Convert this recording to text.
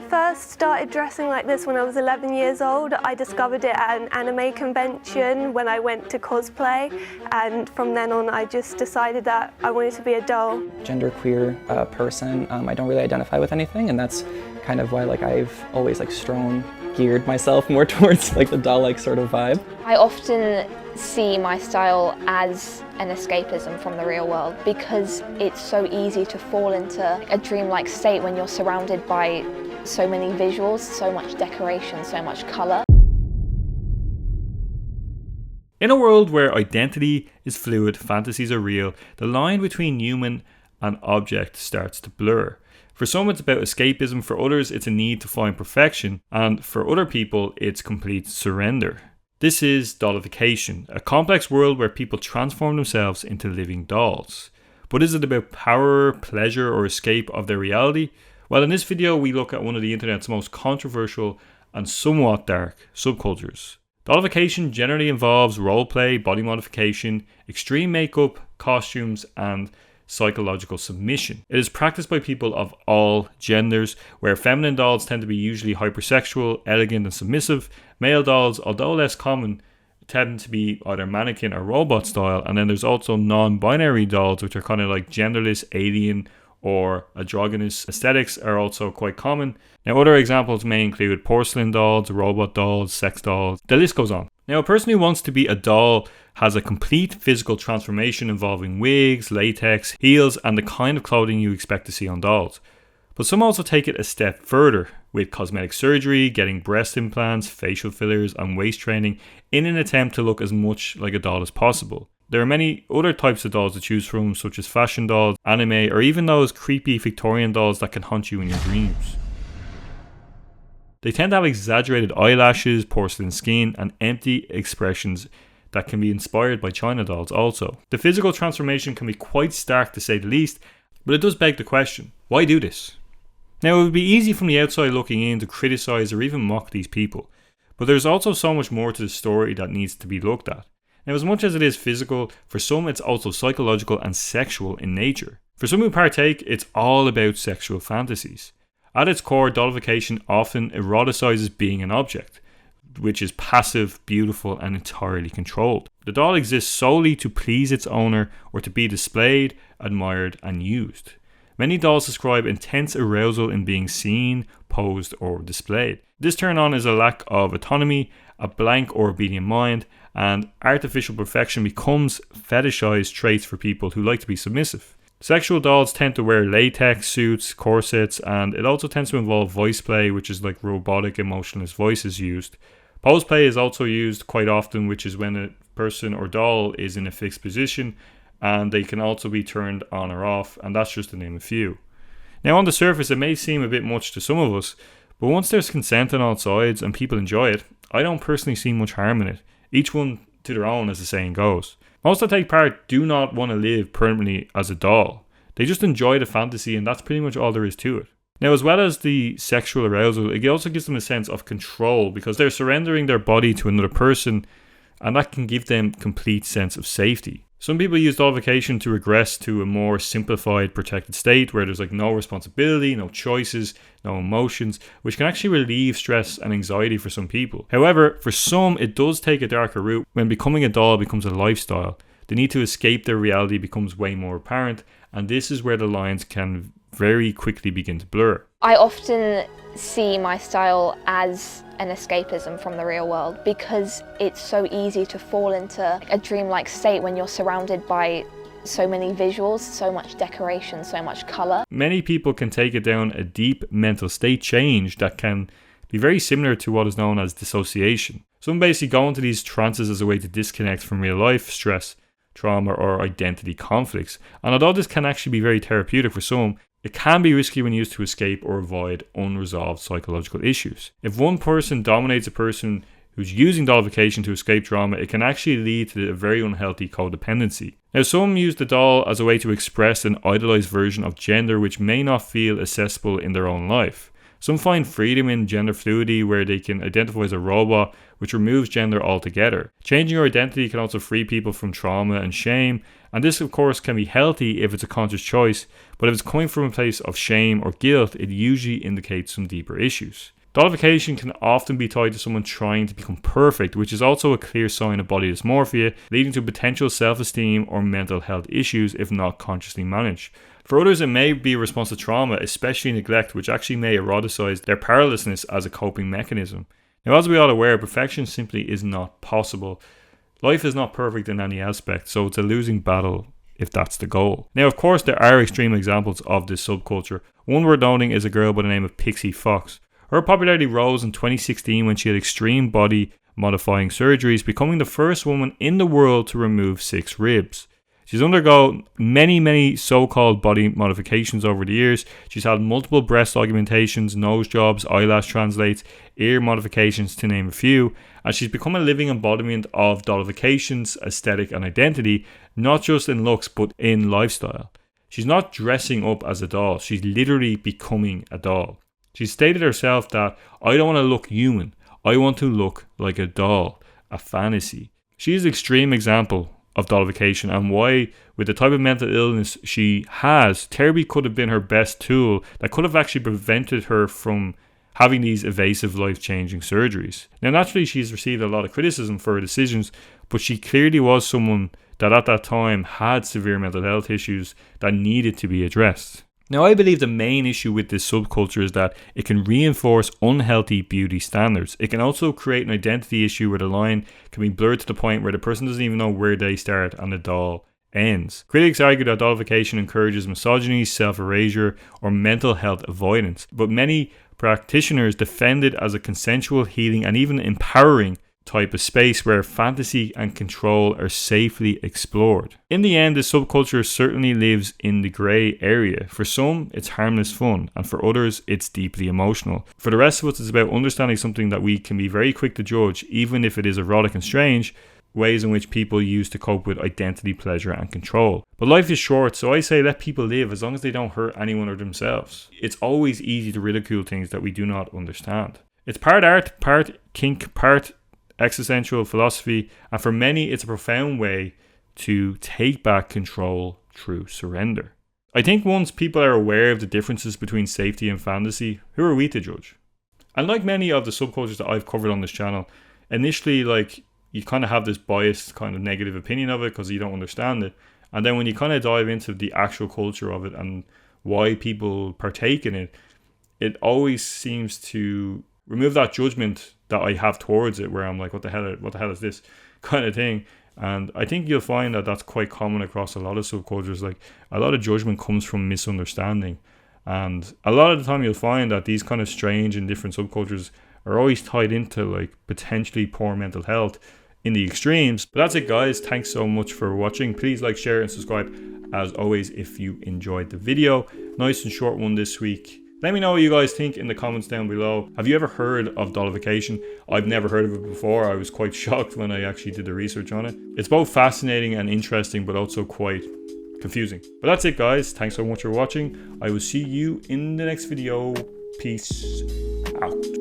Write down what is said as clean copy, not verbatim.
first started dressing like this when I was 11 years old. I discovered it at an anime convention when I went to cosplay, and from then on I just decided that I wanted to be a doll. Genderqueer person. I don't really identify with anything, and that's kind of why I've always geared myself more towards the doll-like sort of vibe. I often see my style as an escapism from the real world because it's so easy to fall into a dreamlike state when you're surrounded by so many visuals, so much decoration, so much colour. In a world where identity is fluid, fantasies are real, the line between human and object starts to blur. For some it's about escapism, for others it's a need to find perfection, and for other people it's complete surrender. This is Dollification, a complex world where people transform themselves into living dolls. But is it about power, pleasure, or escape of their reality? Well, in this video we look at one of the internet's most controversial and somewhat dark subcultures. Dollification generally involves roleplay, body modification, extreme makeup, costumes, and psychological submission. It is practiced by people of all genders, where feminine dolls tend to be usually hypersexual, elegant and submissive. Male dolls, although less common, tend to be either mannequin or robot style, and then there's also non-binary dolls, which are kind of like genderless, alien or androgynous. Aesthetics are also quite common. Now other examples may include porcelain dolls, robot dolls, sex dolls, the list goes on. Now a person who wants to be a doll has a complete physical transformation involving wigs, latex, heels and the kind of clothing you expect to see on dolls. But some also take it a step further with cosmetic surgery, getting breast implants, facial fillers and waist training in an attempt to look as much like a doll as possible. There are many other types of dolls to choose from, such as fashion dolls, anime, or even those creepy Victorian dolls that can haunt you in your dreams. They tend to have exaggerated eyelashes, porcelain skin, and empty expressions that can be inspired by China dolls also. The physical transformation can be quite stark to say the least, but it does beg the question, why do this? Now it would be easy from the outside looking in to criticise or even mock these people, but there's also so much more to the story that needs to be looked at. Now as much as it is physical, for some it's also psychological and sexual in nature. For some who partake, it's all about sexual fantasies. At its core, dollification often eroticizes being an object, which is passive, beautiful and entirely controlled. The doll exists solely to please its owner or to be displayed, admired and used. Many dolls describe intense arousal in being seen, posed or displayed. This turn on is a lack of autonomy, a blank or obedient mind, and artificial perfection becomes fetishized traits for people who like to be submissive. Sexual dolls tend to wear latex suits, corsets, and it also tends to involve voice play, which is like robotic emotionless voices used. Pose play is also used quite often, which is when a person or doll is in a fixed position, and they can also be turned on or off, and that's just to name a few. Now on the surface it may seem a bit much to some of us, but once there's consent on all sides and people enjoy it, I don't personally see much harm in it. Each one to their own, as the saying goes. Most that take part do not want to live permanently as a doll. They just enjoy the fantasy, and that's pretty much all there is to it. Now, as well as the sexual arousal, it also gives them a sense of control because they're surrendering their body to another person, and that can give them complete sense of safety. Some people use dollification to regress to a more simplified, protected state where there's no responsibility, no choices, no emotions, which can actually relieve stress and anxiety for some people. However, for some, it does take a darker route when becoming a doll becomes a lifestyle. The need to escape their reality becomes way more apparent, and this is where the lines can very quickly begin to blur. I often see my style as an escapism from the real world because it's so easy to fall into a dreamlike state when you're surrounded by so many visuals, so much decoration, so much colour. Many people can take it down a deep mental state change that can be very similar to what is known as dissociation. Some basically go into these trances as a way to disconnect from real life, stress, trauma or identity conflicts. And although this can actually be very therapeutic for some, it can be risky when used to escape or avoid unresolved psychological issues. If one person dominates a person who's using dollification to escape trauma, it can actually lead to a very unhealthy codependency. Now, some use the doll as a way to express an idolized version of gender which may not feel accessible in their own life. Some find freedom in gender fluidity, where they can identify as a robot, which removes gender altogether. Changing your identity can also free people from trauma and shame, and this of course can be healthy if it's a conscious choice, but if it's coming from a place of shame or guilt, it usually indicates some deeper issues. Dollification can often be tied to someone trying to become perfect, which is also a clear sign of body dysmorphia, leading to potential self-esteem or mental health issues if not consciously managed. For others, it may be a response to trauma, especially neglect, which actually may eroticize their powerlessness as a coping mechanism. Now, as we are aware, perfection simply is not possible. Life is not perfect in any aspect, so it's a losing battle if that's the goal. Now, of course, there are extreme examples of this subculture. One worth noting is a girl by the name of Pixie Foxx. Her popularity rose in 2016 when she had extreme body modifying surgeries, becoming the first woman in the world to remove 6 ribs. She's undergone many so-called body modifications over the years. She's had multiple breast augmentations, nose jobs, eyelash translates, ear modifications, to name a few, and she's become a living embodiment of Dollification's aesthetic and identity, not just in looks but in lifestyle. She's not dressing up as a doll, she's literally becoming a doll. She stated herself that, "I don't want to look human, I want to look like a doll, a fantasy." She is an extreme example of Dollification, and why, with the type of mental illness she has, therapy could have been her best tool that could have actually prevented her from having these evasive life-changing surgeries. Now naturally she's received a lot of criticism for her decisions, but she clearly was someone that at that time had severe mental health issues that needed to be addressed. Now, I believe the main issue with this subculture is that it can reinforce unhealthy beauty standards. It can also create an identity issue where the line can be blurred to the point where the person doesn't even know where they start and the doll ends. Critics argue that Dollification encourages misogyny, self-erasure, or mental health avoidance, but many practitioners defend it as a consensual, healing, and even empowering type of space where fantasy and control are safely explored. In the end, the subculture certainly lives in the grey area. For some, it's harmless fun, and for others, it's deeply emotional. For the rest of us, it's about understanding something that we can be very quick to judge, even if it is erotic and strange, ways in which people use to cope with identity, pleasure, and control. But life is short, so I say let people live as long as they don't hurt anyone or themselves. It's always easy to ridicule things that we do not understand. It's part art, part kink, part existential philosophy, and for many it's a profound way to take back control through surrender. I think once people are aware of the differences between safety and fantasy, who are we to judge? And like many of the subcultures that I've covered on this channel, initially you kind of have this biased kind of negative opinion of it because you don't understand it, and then when you kind of dive into the actual culture of it and why people partake in it, it always seems to remove that judgment that I have towards it, where I'm like, what the hell is this kind of thing? And I think you'll find that that's quite common across a lot of subcultures. Like, a lot of judgment comes from misunderstanding, and a lot of the time you'll find that these kind of strange and different subcultures are always tied into like potentially poor mental health in the extremes. But that's it, guys. Thanks so much for watching. Please like, share, and subscribe as always if you enjoyed the video. Nice and short one this week. Let me know what you guys think in the comments down below. Have you ever heard of Dollification? I've never heard of it before. I was quite shocked when I actually did the research on it. It's both fascinating and interesting, but also quite confusing. But that's it, guys. Thanks so much for watching. I will see you in the next video. Peace out.